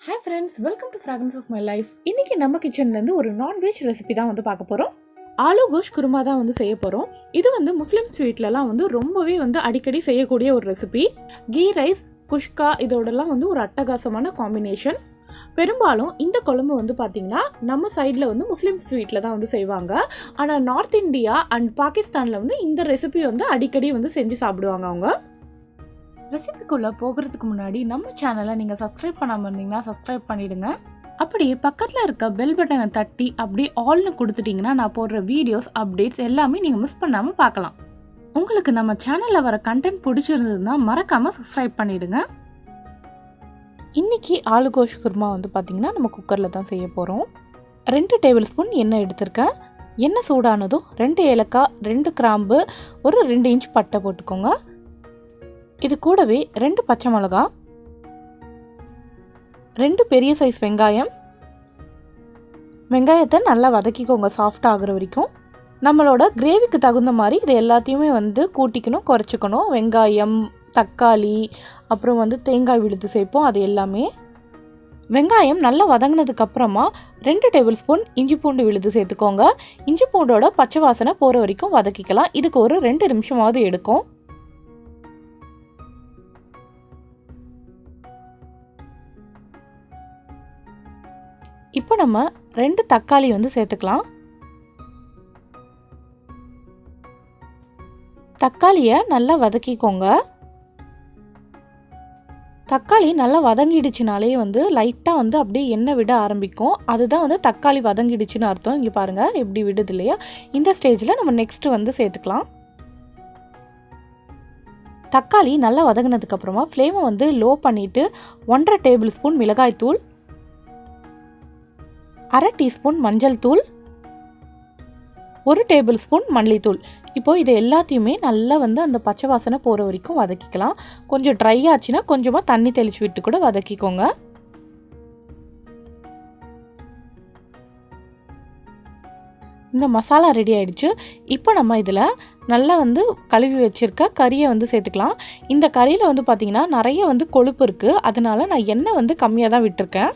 Hi friends, welcome to Fragrance of My Life. இன்னைக்கு நம்ம கிச்சன்ல இருந்து ஒரு நான்வெஜ் ரெசிபி தான் வந்து பார்க்க போறோம். ஆலூ கோஷ் குருமா தான் வந்து செய்ய போறோம். இது வந்து முஸ்லிம் ஸ்வீட்லலாம் வந்து ரொம்பவே வந்து அடிக்கடி செய்யக்கூடிய ஒரு ரெசிபி. கீ ரைஸ், குஷ்கா இதோடலாம் வந்து ஒரு அட்டகாசமான காம்பினேஷன். பெரும்பாலும் இந்த குழம்பு வந்து பார்த்தீங்கன்னா நம்ம சைடில் வந்து முஸ்லீம் ஸ்வீட்டில் தான் வந்து செய்வாங்க. ஆனால் நார்த் இந்தியா அண்ட் பாகிஸ்தானில் வந்து இந்த ரெசிபி வந்து அடிக்கடி வந்து செஞ்சு சாப்பிடுவாங்க அவங்க. ரெசிபிக்குள்ளே போகிறதுக்கு முன்னாடி நம்ம சேனலை நீங்கள் சப்ஸ்கிரைப் பண்ணாமல் இருந்தீங்கன்னா சப்ஸ்கிரைப் பண்ணிவிடுங்க. அப்படியே பக்கத்தில் இருக்க பெல் பட்டனை தட்டி அப்படியே ஆல்னு கொடுத்துட்டிங்கன்னா நான் போடுற வீடியோஸ் அப்டேட்ஸ் எல்லாமே நீங்கள் மிஸ் பண்ணாமல் பார்க்கலாம். உங்களுக்கு நம்ம சேனலில் வர கண்டென்ட் பிடிச்சிருந்ததுன்னா மறக்காமல் சப்ஸ்கிரைப் பண்ணிவிடுங்க. இன்றைக்கி ஆலு கோஷ் குருமா வந்து பார்த்திங்கன்னா நம்ம குக்கரில் தான் செய்ய போகிறோம். 2 டேபிள் ஸ்பூன் எண்ணெய் எடுத்திருக்கேன். எண்ணெய் சூடானதும் 2 ஏலக்காய், 2 கிராம்பு, ஒரு 2 இன்ச் பட்டை போட்டுக்கோங்க. இது கூடவே 2 பச்சை மிளகா, 2 பெரிய சைஸ் வெங்காயம். வெங்காயத்தை நல்லா வதக்கிக்கோங்க சாஃப்ட் ஆகுற வரைக்கும். நம்மளோட கிரேவிக்கு தகுந்த மாதிரி இது எல்லாத்தையுமே வந்து கூட்டிக்கணும், குறைச்சிக்கணும். வெங்காயம், தக்காளி, அப்புறம் வந்து தேங்காய் விழுது சேர்ப்போம், அது எல்லாமே. வெங்காயம் நல்லா வதங்கினதுக்கப்புறமா 2 டேபிள் ஸ்பூன் இஞ்சி பூண்டு விழுது சேர்த்துக்கோங்க. இஞ்சி பூண்டோட பச்சை வாசனை போகிற வரைக்கும் வதக்கிக்கலாம். இதுக்கு ஒரு 2 நிமிஷமாவது எடுக்கும். இப்போ நம்ம 2 தக்காளி வந்து சேர்த்துக்கலாம். தக்காளியை நல்லா வதக்கிக்கோங்க. தக்காளி நல்லா வதங்கிடுச்சுனாலே வந்து லைட்டாக வந்து அப்படியே எண்ணெய் விட ஆரம்பிக்கும். அதுதான் வந்து தக்காளி வதங்கிடுச்சுன்னு அர்த்தம். இங்கே பாருங்கள் எப்படி விடுது இல்லையா? இந்த ஸ்டேஜில் நம்ம நெக்ஸ்ட்டு வந்து சேர்த்துக்கலாம். தக்காளி நல்லா வதங்கினதுக்கப்புறமா ஃப்ளேமை வந்து லோ பண்ணிவிட்டு 1.5 டேபிள் ஸ்பூன் மிளகாய் தூள், 1/2 டீஸ்பூன் மஞ்சள் தூள், 1 டேபிள் ஸ்பூன் மல்லித்தூள். இப்போது இது எல்லாத்தையுமே நல்லா வந்து அந்த பச்சை வாசனை போகிற வரைக்கும் வதக்கிக்கலாம். கொஞ்சம் ட்ரை ஆச்சுன்னா கொஞ்சமாக தண்ணி தெளித்து விட்டு கூட வதக்கிக்கோங்க. இந்த மசாலா ரெடி ஆகிடுச்சு. இப்போ நம்ம இதில் நல்லா வந்து கழுவி வச்சுருக்க கறியை வந்து சேர்த்துக்கலாம். இந்த கறியில் வந்து பார்த்திங்கன்னா நிறைய வந்து கொழுப்பு இருக்குது. அதனால நான் எண்ணெய் வந்து கம்மியாக தான் விட்டுருக்கேன்.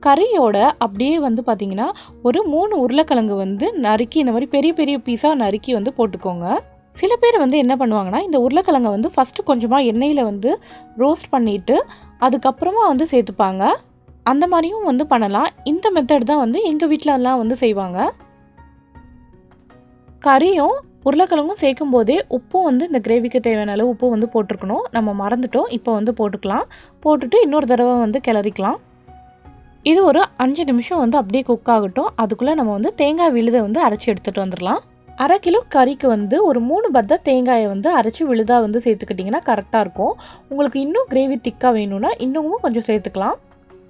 கறியோட அப்படியே வந்து பார்த்திங்கன்னா ஒரு 3 உருளைக்கிழங்கு வந்து நறுக்கி இந்த மாதிரி பெரிய பெரிய பீஸாக நறுக்கி வந்து போட்டுக்கோங்க. சில பேர் வந்து என்ன பண்ணுவாங்கன்னா இந்த உருளைக்கிழங்கை வந்து ஃபஸ்ட்டு கொஞ்சமாக எண்ணெயில் வந்து ரோஸ்ட் பண்ணிவிட்டு அதுக்கப்புறமா வந்து சேர்த்துப்பாங்க. அந்த மாதிரியும் வந்து பண்ணலாம். இந்த மெத்தட் தான் வந்து எங்கள் வீட்டிலலாம் வந்து செய்வாங்க. கறியும் உருளைக்கிழங்கும் சேர்க்கும் போதே உப்பும் வந்து இந்த கிரேவிக்கு தேவையான அளவு உப்பு வந்து போட்டிருக்கணும். நம்ம மறந்துட்டோம். இப்போ வந்து போட்டுக்கலாம். போட்டுட்டு இன்னொரு தடவை வந்து கிளறிக்கலாம். இது ஒரு 5 நிமிஷம் வந்து அப்படியே குக் ஆகட்டும். அதுக்குள்ளே நம்ம வந்து தேங்காய் விழுதை வந்து அரைச்சி எடுத்துகிட்டு வந்துடலாம். 1/2 கிலோ கறிக்கு வந்து ஒரு 3 பத்த தேங்காயை வந்து அரைச்சி விழுதாக வந்து சேர்த்துக்கிட்டிங்கன்னா கரெக்டாக இருக்கும். உங்களுக்கு இன்னும் கிரேவி திக்காக வேணும்னா இன்னமும் கொஞ்சம் சேர்த்துக்கலாம்.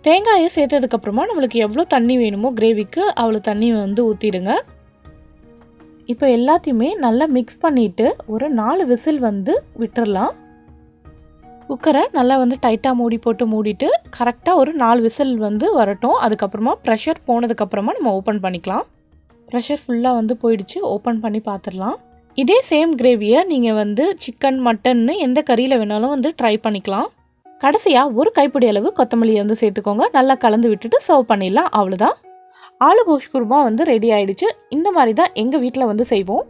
தேங்காயை சேர்த்ததுக்கப்புறமா நம்மளுக்கு எவ்வளோ தண்ணி வேணுமோ கிரேவிக்கு அவ்வளோ தண்ணி வந்து ஊற்றிடுங்க. இப்போ எல்லாத்தையுமே நல்லா மிக்ஸ் பண்ணிவிட்டு ஒரு 4 விசில் வந்து விட்டுடலாம். குக்கரை நல்லா வந்து டைட்டாக மூடி போட்டு மூடிட்டு கரெக்டாக ஒரு 4 விசில் வந்து வரட்டும். அதுக்கப்புறமா ப்ரெஷர் போனதுக்கப்புறமா நம்ம ஓப்பன் பண்ணிக்கலாம். ப்ரெஷர் ஃபுல்லாக வந்து போயிடுச்சு. ஓப்பன் பண்ணி பார்த்துடலாம். இதே சேம் கிரேவியை நீங்கள் வந்து சிக்கன், மட்டன்னு எந்த கறியில் வேணாலும் வந்து ட்ரை பண்ணிக்கலாம். கடைசியாக ஒரு கைப்பிடி அளவு கொத்தமல்லியை வந்து சேர்த்துக்கோங்க. நல்லா கலந்து விட்டுட்டு சர்வ் பண்ணிடலாம். அவ்வளோதான், ஆலு கோஷ் குருமா வந்து ரெடி ஆகிடுச்சு. இந்த மாதிரி தான் எங்கள் வீட்டில் வந்து செய்வோம்.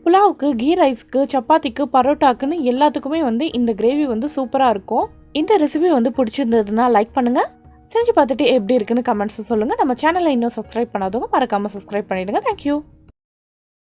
புலாவுக்கு, கீ ரைஸ்க்கு, சப்பாத்திக்கு, பரோட்டாக்குன்னு எல்லாத்துக்குமே வந்து இந்த கிரேவி வந்து சூப்பராக இருக்கும். இந்த ரெசிபி வந்து பிடிச்சிருந்ததுன்னா லைக் பண்ணுங்கள். செஞ்சு பார்த்துட்டு எப்படி இருக்குன்னு கமெண்ட்ஸில் சொல்லுங்கள். நம்ம சேனலை இன்னும் சப்ஸ்கிரைப் பண்ணாதவங்க மறக்காமல் சப்ஸ்கிரைப் பண்ணிவிடுங்க. தேங்க்யூ.